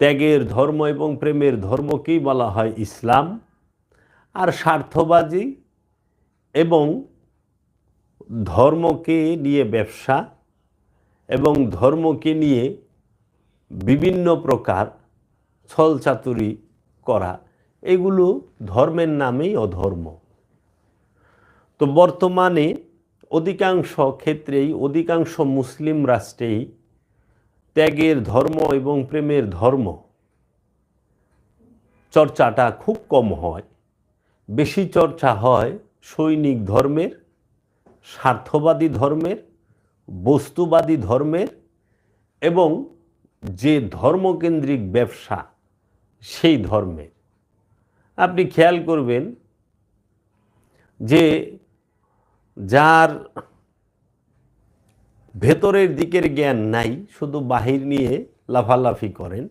ত্যাগের ধর্ম এবং প্রেমের ধর্মকেই বলা হয় ইসলাম। আর স্বার্থবাদী এবং ধর্মকে নিয়ে ব্যবসা এবং ধর্মকে নিয়ে বিভিন্ন প্রকার ছলচাতুরি করা, এগুলো ধর্মের নামেই অধর্ম। তো বর্তমানে অধিকাংশ ক্ষেত্রেই, অধিকাংশ মুসলিম রাষ্ট্রেই ত্যাগের ধর্ম এবং প্রেমের ধর্ম চর্চাটা খুব কম হয়। বেশি চর্চা হয় সৈনিক ধর্মের, স্বার্থবাদী ধর্মের, বস্তুবাদী ধর্মের এবং যে ধর্মকেন্দ্রিক ব্যবসা সেই ধর্মের। আপনি খেয়াল করবেন যে যার ভেতরের দিকের জ্ঞান নাই, শুধু বাহির নিয়ে লাফালাফি করেন,